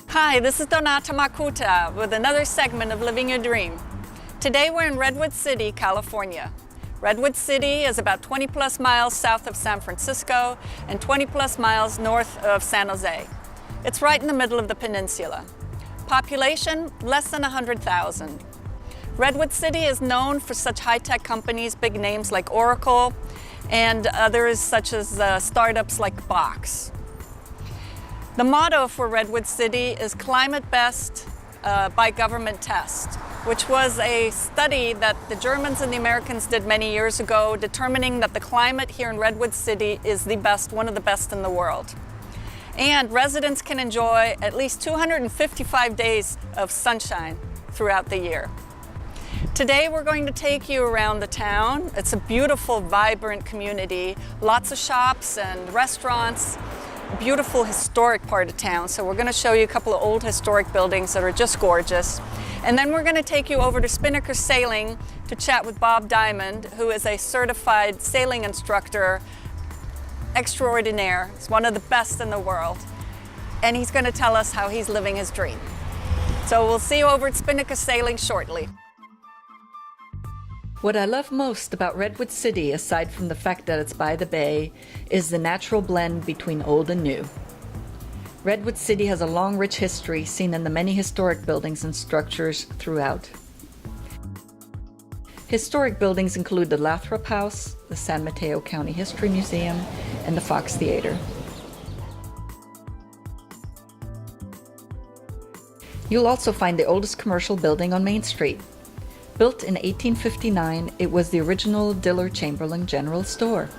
Hi, this is Donata Makuta with another segment of Living Your Dream. Today we're in Redwood City, California. Redwood City is about 20 plus miles south of San Francisco and 20 plus miles north of San Jose. It's right in the middle of the peninsula. Population, less than 100,000. Redwood City is known for such high-tech companies, big names like Oracle, and others such as startups like Box. The motto for Redwood City is Climate Best by Government Test, which was a study that the Germans and the Americans did many years ago, determining that the climate here in Redwood City is the best, one of the best in the world. And residents can enjoy at least 255 days of sunshine throughout the year. Today we're going to take you around the town. It's a beautiful, vibrant community, lots of shops and restaurants. Beautiful historic part of town. So we're going to show you a couple of old historic buildings that are just gorgeous. And then we're going to take you over to Spinnaker Sailing to chat with Bob Diamond, who is a certified sailing instructor extraordinaire. He's one of the best in the world. And he's going to tell us how he's living his dream. So we'll see you over at Spinnaker Sailing shortly. What I love most about Redwood City, aside from the fact that it's by the bay, is the natural blend between old and new. Redwood City has a long, rich history seen in the many historic buildings and structures throughout. Historic buildings include the Lathrop House, the San Mateo County History Museum, and the Fox Theater. You'll also find the oldest commercial building on Main Street. Built in 1859, it was the original Diller Chamberlain General Store.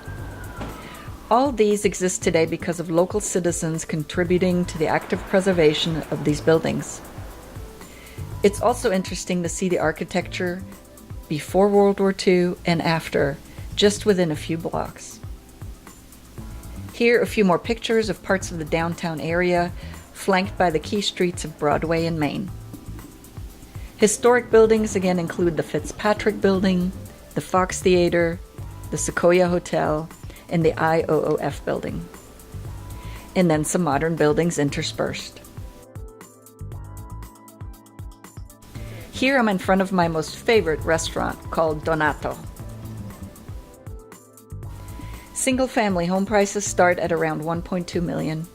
All these exist today because of local citizens contributing to the active preservation of these buildings. It's also interesting to see the architecture before World War II and after, just within a few blocks. Here, a few more pictures of parts of the downtown area, flanked by the key streets of Broadway and Main. Historic buildings again include the Fitzpatrick Building, the Fox Theater, the Sequoia Hotel, and the IOOF Building. And then some modern buildings interspersed. Here I'm in front of my most favorite restaurant called Donato. Single-family home prices start at around $1.2 million.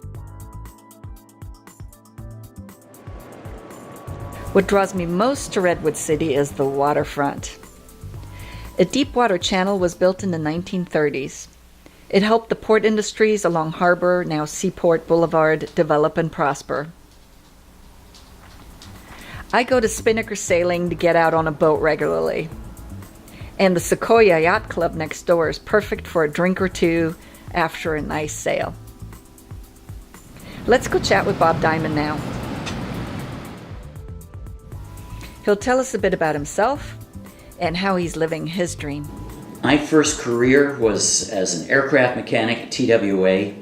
What draws me most to Redwood City is the waterfront. A deep water channel was built in the 1930s. It helped the port industries along Harbor, now Seaport Boulevard, develop and prosper. I go to Spinnaker Sailing to get out on a boat regularly. And the Sequoia Yacht Club next door is perfect for a drink or two after a nice sail. Let's go chat with Bob Diamond now. He'll tell us a bit about himself and how he's living his dream. My first career was as an aircraft mechanic at TWA.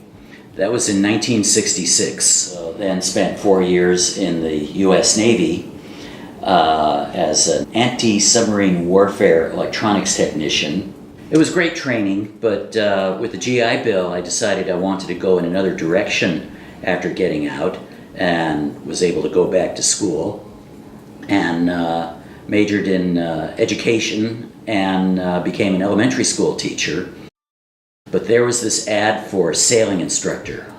That was in 1966. Then spent 4 years in the U.S. Navy as an anti-submarine warfare electronics technician. It was great training, but with the GI Bill, I decided I wanted to go in another direction after getting out and was able to go back to school. And majored in education and became an elementary school teacher. But there was this ad for a sailing instructor.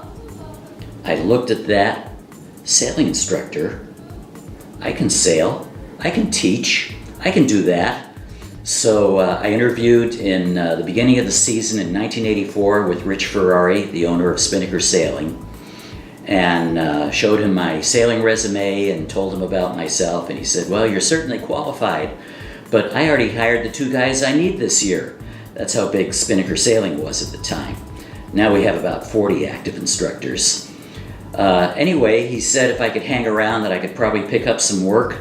I looked at that. Sailing instructor? I can sail, I can teach, I can do that. So I interviewed in the beginning of the season in 1984 with Rich Ferrari, the owner of Spinnaker Sailing, and showed him my sailing resume and told him about myself, and he said, well, you're certainly qualified, but I already hired the 2 guys I need this year. That's how big Spinnaker Sailing was at the time. Now we have about 40 active instructors. Anyway, he said if I could hang around that I could probably pick up some work,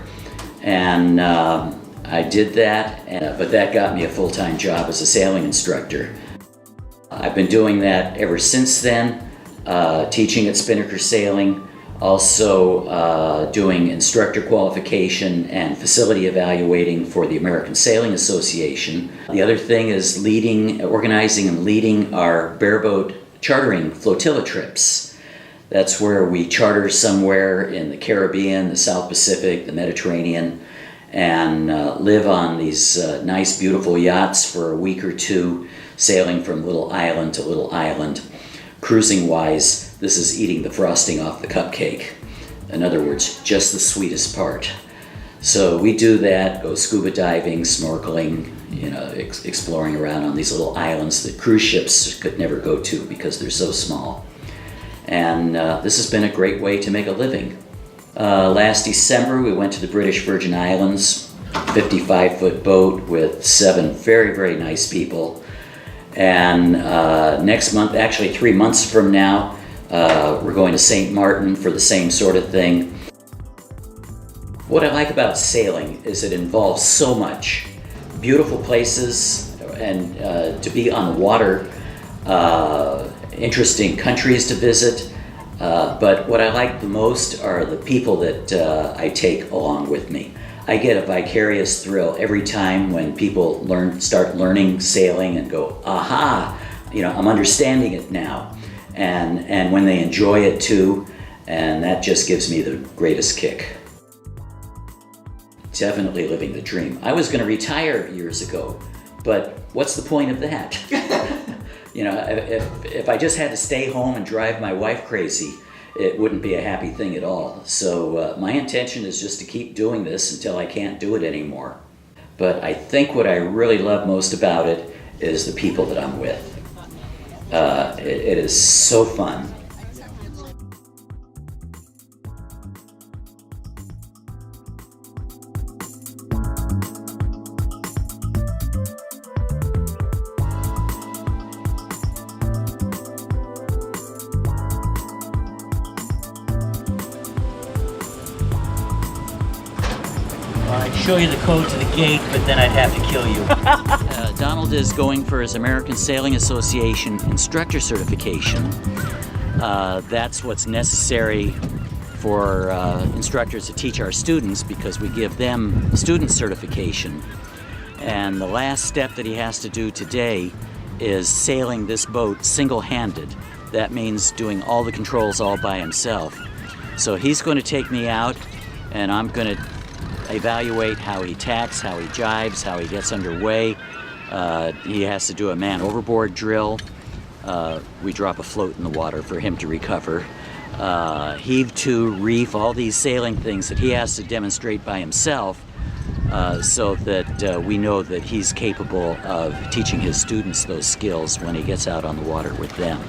and I did that, but that got me a full-time job as a sailing instructor. I've been doing that ever since then. Teaching at Spinnaker Sailing, also doing instructor qualification and facility evaluating for the American Sailing Association. The other thing is organizing and leading our bareboat chartering flotilla trips. That's where we charter somewhere in the Caribbean, the South Pacific, the Mediterranean, and live on these nice, beautiful yachts for a week or two, sailing from little island to little island. Cruising-wise, this is eating the frosting off the cupcake. In other words, just the sweetest part. So we do that, go scuba diving, snorkeling, exploring around on these little islands that cruise ships could never go to because they're so small. And this has been a great way to make a living. Last December, we went to the British Virgin Islands, 55-foot boat with 7 very, very nice people. And next month, actually 3 months from now, we're going to St. Martin for the same sort of thing. What I like about sailing is it involves so much. Beautiful places and to be on the water, interesting countries to visit. But what I like the most are the people that I take along with me. I get a vicarious thrill every time when people start learning sailing and go, aha, I'm understanding it now. And when they enjoy it too, and that just gives me the greatest kick. Definitely living the dream. I was going to retire years ago, but what's the point of that? If I just had to stay home and drive my wife crazy, it wouldn't be a happy thing at all. So my intention is just to keep doing this until I can't do it anymore. But I think what I really love most about it is the people that I'm with. It is so fun. I'd show you the code to the gate, but then I'd have to kill you. Donald is going for his American Sailing Association instructor certification. That's what's necessary for instructors to teach our students because we give them student certification. And the last step that he has to do today is sailing this boat single-handed. That means doing all the controls all by himself. So he's going to take me out and I'm going to evaluate how he tacks, how he jives, how he gets underway. He has to do a man overboard drill. We drop a float in the water for him to recover. Heave to, reef, all these sailing things that he has to demonstrate by himself so that we know that he's capable of teaching his students those skills when he gets out on the water with them.